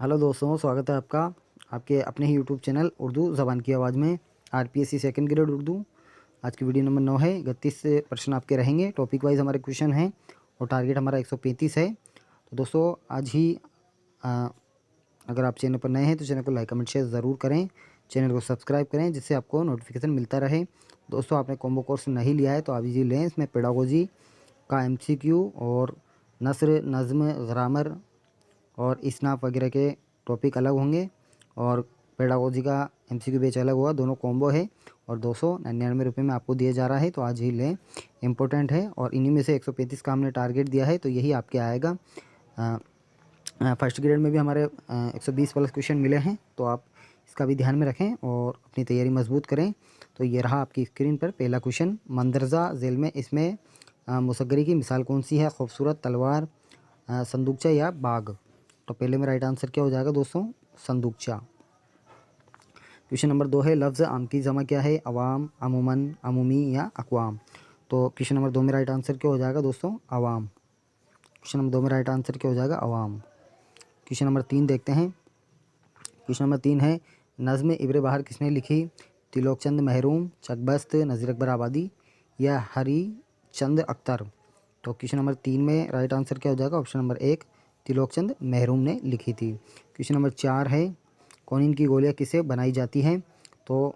Hello दोस्तों, स्वागत है आपका आपके अपने ही यूट्यूब चैनल उर्दू ज़बान की आवाज़ में। RPSC second grade Urdu. आज की वीडियो नंबर 9 है। 31 प्रश्न आपके रहेंगे। टॉपिक वाइज हमारे क्वेश्चन हैं और टारगेट हमारा 135 है। तो दोस्तों आज ही अगर आप चैनल पर नए हैं तो चैनल को लाइक कमेंट शेयर ज़रूर करें, चैनल को सब्सक्राइब करें जिससे आपको नोटिफिकेशन मिलता रहे। दोस्तों आपने कॉम्बो कोर्स नहीं लिया है तो आप इजी लें। इसमें पेडागोजी का MCQ और नस्र, नज़्म, ग्रामर और इसनाफ वगैरह के टॉपिक अलग होंगे और पेडागोजी का MCQ बैच अलग होगा। दोनों कॉम्बो है और 299 रुपये में आपको दिया जा रहा है, तो आज ही लें, इम्पोर्टेंट है। और इन्हीं में से 135 का हमने टारगेट दिया है, तो यही आपके आएगा। फर्स्ट ग्रेड में भी हमारे 120 प्लस क्वेश्चन मिले हैं, तो आप इसका भी ध्यान में रखें और अपनी तैयारी मजबूत करें। तो ये रहा आपकी स्क्रीन पर पहला क्वेश्चन। मंदरजा झेल में इसमें मुसग्गरी की मिसाल कौन सी है? खूबसूरत, तलवार, संदूकचा या बाग? तो पहले में राइट आंसर क्या हो जाएगा दोस्तों? संदूकचा। क्वेश्चन नंबर 2 है, लफ्ज़ आम की जमा क्या है? अवाम, अमूमन, अमूमी या अक़वाम? तो क्वेश्चन नंबर 2 में राइट आंसर क्या हो जाएगा दोस्तों? अवाम। क्वेश्चन नंबर 2 में राइट आंसर क्या हो जाएगा? अवाम। क्वेश्चन नंबर 3 देखते हैं। क्वेश्चन नंबर 3 है, नज़्म इब्र बहार किसने लिखी? तिलोक चंद महरूम, चकबस्त, नज़ीर अकबर आबादी या हरी चंद अख्तर? तो क्वेश्चन नंबर 3 में राइट आंसर क्या हो जाएगा? ऑप्शन नंबर 1 तिलोक चंद महरूम ने लिखी थी। क्वेश्चन नंबर 4 है, कौनिन की गोलियां किससे बनाई जाती हैं? तो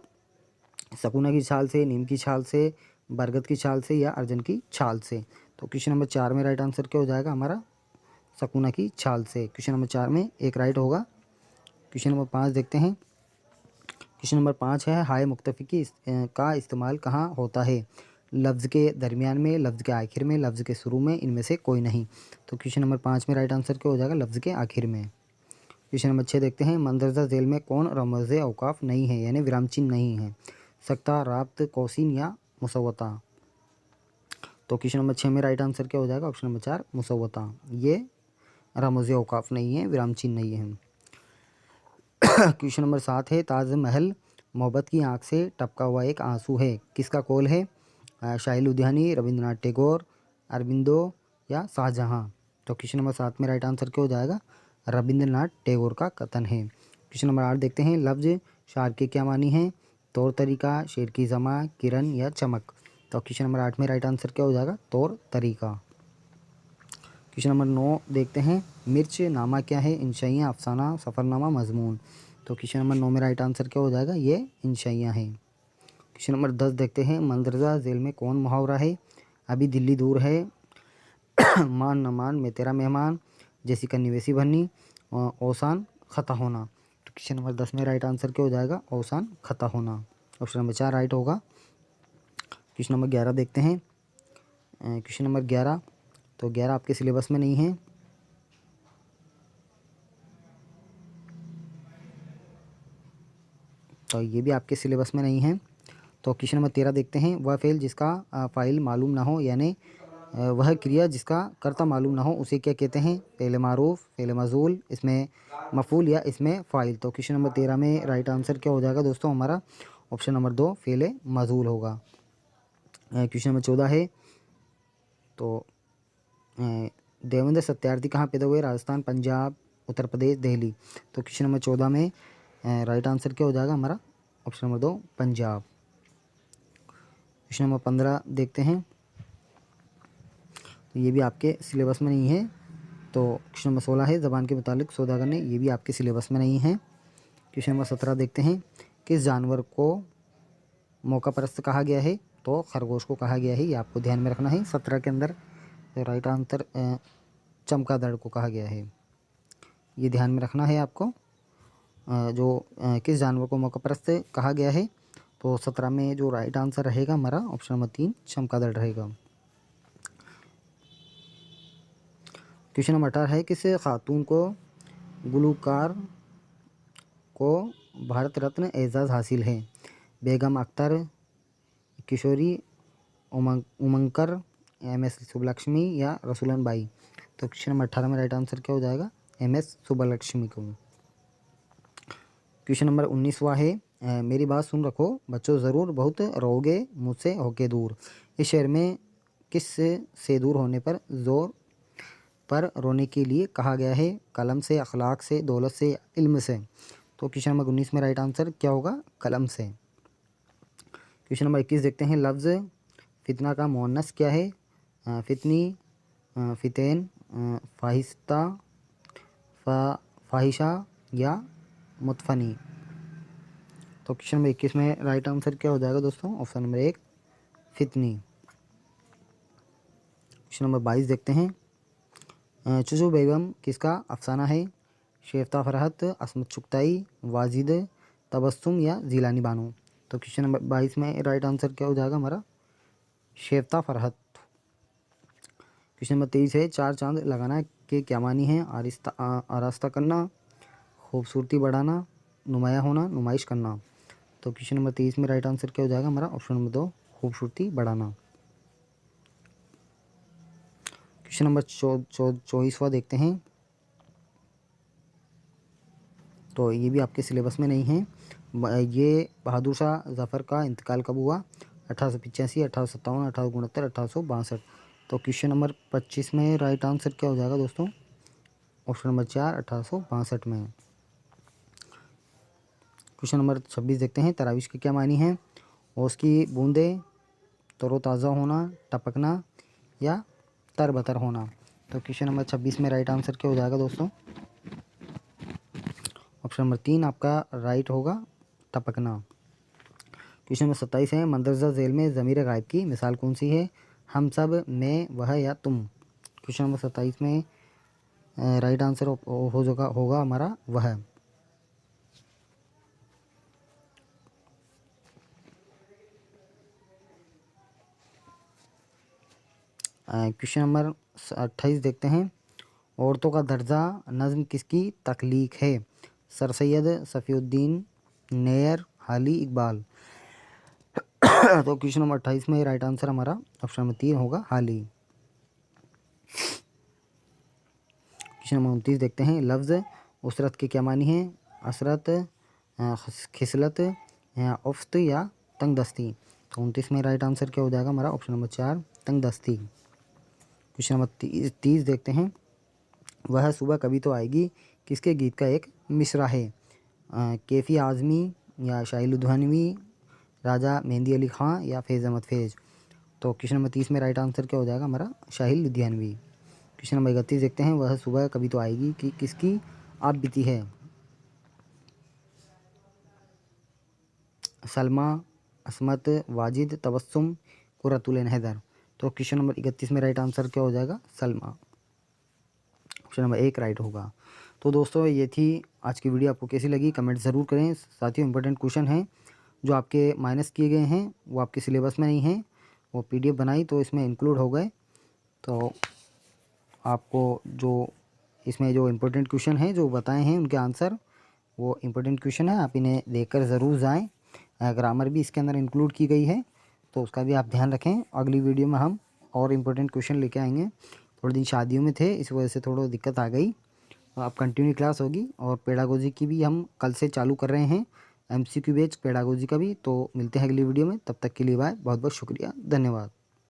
सकुना की छाल से, नीम की छाल से, बरगद की छाल से या अर्जुन की छाल से? तो क्वेश्चन नंबर 4 में राइट आंसर क्या हो जाएगा हमारा? सकुना की छाल से। क्वेश्चन नंबर 4 में एक राइट होगा। क्वेश्चन नंबर 5 देखते हैं। क्वेश्चन नंबर 5 है, हाय मुख्तफी का इस्तेमाल कहाँ होता है? लफ्ज़ के दरमियान में, लफ्ज़ के आखिर में, लफ्ज़ के शुरू में, इनमें से कोई नहीं? तो क्वेश्चन नंबर 5 में राइट आंसर क्या हो जाएगा? लफ्ज़ के आखिर में। क्वेश्चन नंबर 6 देखते हैं। मंदरजा झेल में कौन रमज़ औकाफ नहीं है, यानी विराम चिन्ह नहीं है? सक्ता, राब्त, कौसिन या मुसव्वता? तो क्वेश्चन नंबर 6 में राइट आंसर क्या हो जाएगा? Option number 4 मुसव्वता। ये रमज़ औकाफ नहीं है, विराम चिन्ह नहीं है। क्वेश्चन नंबर 7 है, ताजमहल मोहब्बत की आंख से टपका हुआ एक आंसू है, किसका कौल है? शाही लुधियानी, रविंद्रनाथ टैगोर, अरबिंदो या शाहजहां? तो क्वेश्चन नंबर 7 में राइट आंसर क्या हो जाएगा? रविंद्रनाथ टैगोर का कथन है। क्वेश्चन नंबर 8 देखते हैं। लफ्ज़ शार के क्या मानी है? तौर तरीका, शेर की जमा, किरण या चमक? तो क्वेश्चन नंबर 8 में राइट आंसर क्या हो जाएगा? तौर तरीका। क्वेश्चन नंबर 9 देखते हैं। मिर्च नामा क्या है? इंशाइयाँ, अफसाना, सफ़रनामा, मजमून? तो क्वेश्चन नंबर 9 में राइट आंसर क्या हो जाएगा? ये इंशाइयाँ हैं। क्वेश्चन नंबर 10 देखते हैं। मंदरजा झेल में कौन मुहावरा है? अभी दिल्ली दूर है, मान न मान, मैं तेरा मेहमान, जैसी कन्नी वैसी बननी, औसान खता होना? तो क्वेश्चन नंबर 10 में राइट आंसर क्या हो जाएगा? औसान खता होना। ऑप्शन नंबर 4 राइट होगा। क्वेश्चन नंबर 11 देखते हैं। क्वेश्चन नंबर 11, तो 11 आपके सिलेबस में नहीं है, तो ये भी आपके सिलेबस में नहीं है। तो क्वेश्चन नंबर 13 देखते हैं। वह फ़ेल जिसका फ़ाइल मालूम ना हो, यानी वह क्रिया जिसका कर्ता मालूम ना हो, उसे क्या कहते हैं? फ़ेल मारूफ, फ़ेल मज़ूल, इसमें मफ़ूल या इसमें फ़ाइल? तो क्वेश्चन नंबर 13 में राइट आंसर क्या हो जाएगा दोस्तों हमारा? ऑप्शन नंबर 2 फ़ेल मज़ूल होगा। क्वेश्चन नंबर 14 है, तो देवेंद्र सत्यार्थी कहाँ पैदा हुए? राजस्थान, पंजाब, उत्तर प्रदेश, दिल्ली? तो क्वेश्चन नंबर 14 में राइट आंसर क्या हो जाएगा हमारा? Option number 2 Punjab. Question number 15 देखते हैं। तो ये भी आपके सिलेबस में नहीं है। तो क्वेश्चन नंबर 16 है, ज़बान के मुतालिक सौदागर ने, ये भी आपके सिलेबस में नहीं है। क्वेश्चन नंबर 17 देखते हैं। किस जानवर को मौका परस्त कहा गया है? तो खरगोश को कहा गया है, ये आपको ध्यान में रखना है। 17 के अंदर राइट आंसर चमगादड़ को कहा गया है, ये ध्यान में रखना है आपको। किस जानवर को मौका परस्त कहा गया है? तो 17 में जो राइट आंसर रहेगा हमारा ऑप्शन नंबर 3 चमगादड़ रहेगा। क्वेश्चन नंबर 18 है, किस खातून को गुलूकार को भारत रत्न एजाज़ हासिल है? बेगम अख्तर, किशोरी उमंकर, MS सुब्बलक्ष्मी या रसूलन बाई? तो क्वेश्चन नंबर 18 में राइट आंसर क्या हो जाएगा? MS सुब्बलक्ष्मी को। क्वेश्चन नंबर 19वां है, मेरी बात सुन रखो बच्चों, ज़रूर बहुत रोगे मुझसे होके दूर, इस शेर में किस से दूर होने पर जोर? पर रोने के लिए कहा गया है? कलम से, अखलाक से, दौलत से, इल्म से? तो क्वेश्चन नंबर 19 में राइट आंसर क्या होगा? कलम से। क्वेश्चन नंबर 21 देखते हैं। लफ्ज़ फितना का मुअन्नस क्या है? फितनी, फितैन, फाहिस्ता, फाहिशा या मुतफनी? तो क्वेश्चन नंबर 21 में राइट आंसर क्या हो जाएगा दोस्तों? Option number 1 फितनी। क्वेश्चन नंबर 22 देखते हैं। चुचू बेगम किसका अफसाना है? शेफ्ता फरहत, असमत चुगताई, वाजिद तबस्सुम या जिलानी बानो? तो क्वेश्चन नंबर 22 में राइट आंसर क्या हो जाएगा हमारा? शेफ्ता फरहत। क्वेश्चन नंबर 23 है। चार चांद लगाना के क्या मानी है? आरास्ता करना, खूबसूरती बढ़ाना, नुमाया होना, नुमाइश करना? तो क्वेश्चन नंबर 23 में राइट आंसर क्या हो जाएगा हमारा? ऑप्शन नंबर 2 खूबसूरती बढ़ाना। क्वेश्चन नंबर 24वां देखते हैं। तो ये भी आपके सिलेबस में नहीं है। ये बहादुर शाह जफ़र का इंतकाल कब हुआ? 1885, 1857, 1869, 1862? तो क्वेश्चन नंबर 25 में राइट आंसर क्या हो जाएगा दोस्तों? ऑप्शन नंबर 4 1862 में। क्वेश्चन नंबर 26 देखते हैं। तराविश के क्या मानी है? ओस की बूंदें, तरोताज़ा होना, टपकना या तरबतर होना? तो क्वेश्चन नंबर 26 में राइट आंसर क्या हो जाएगा दोस्तों? ऑप्शन नंबर 3 आपका राइट होगा, टपकना। क्वेश्चन नंबर 27 है। मंदरजा झेल में ज़मीर गायब की मिसाल कौन सी है? हम सब, मैं, वह या तुम? क्वेश्चन नंबर 27 में राइट आंसर होगा हमारा वह। क्वेश्चन नंबर 28 देखते हैं। औरतों का दर्जा नज़्म किसकी तख्लीक है? सर सैयद, सफ़ीउद्दीन, नैयर, हाली, इकबाल? तो क्वेश्चन नंबर 28 में राइट आंसर हमारा ऑप्शन नंबर 3 होगा, हाली। क्वेश्चन नंबर 29 देखते हैं। लफ्ज़ उसरत के क्या मानी है? असरत, खिसलत, उफ्त या तंगदस्ती? तो 29 में राइट आंसर क्या हो जाएगा हमारा? Option number 4 तंगदस्ती। क्वेश्चन नंबर 30 देखते हैं। वह सुबह कभी तो आएगी किसके गीत का एक मिसरा है? कैफ़ी आज़मी या शाही लुधियानवी, राजा मेहंदी अली ख़ां या फैज़ अहमद फैज़? तो क्वेश्चन नंबर 30 में राइट आंसर क्या हो जाएगा हमारा? शाही लुधियानवी। क्वेश्चन नंबर 31 देखते हैं। वह सुबह कभी तो आएगी कि किसकी आप बीती है? सलमा, असमत, वाजिद, तबस्सुम, कुर्रतुल ऐन हैदर? तो क्वेश्चन नंबर 31 में राइट आंसर क्या हो जाएगा? सलमा। ऑप्शन नंबर 1 राइट होगा। तो दोस्तों ये थी आज की वीडियो। आपको कैसी लगी कमेंट ज़रूर करें। साथियों इंपॉर्टेंट क्वेश्चन हैं जो आपके माइनस किए गए हैं, वो आपके सिलेबस में नहीं हैं, वो PDF बनाई तो इसमें इंक्लूड हो गए। तो आपको जो इसमें जो इम्पोर्टेंट क्वेश्चन हैं जो बताए हैं उनके आंसर, वो इम्पोर्टेंट क्वेश्चन है, आप इन्हें देखकर ज़रूर जाएं। ग्रामर भी इसके अंदर इंक्लूड की गई है, तो उसका भी आप ध्यान रखें। अगली वीडियो में हम और इम्पोर्टेंट क्वेश्चन लेके आएंगे। थोड़े दिन शादियों में थे, इस वजह से थोड़ा दिक्कत आ गई। अब कंटिन्यू क्लास होगी और पेडागोजी की भी हम कल से चालू कर रहे हैं, MCQ बेस्ड पेडागोजी का भी। तो मिलते हैं अगली वीडियो में, तब तक के लिए बाय। बहुत बहुत शुक्रिया, धन्यवाद।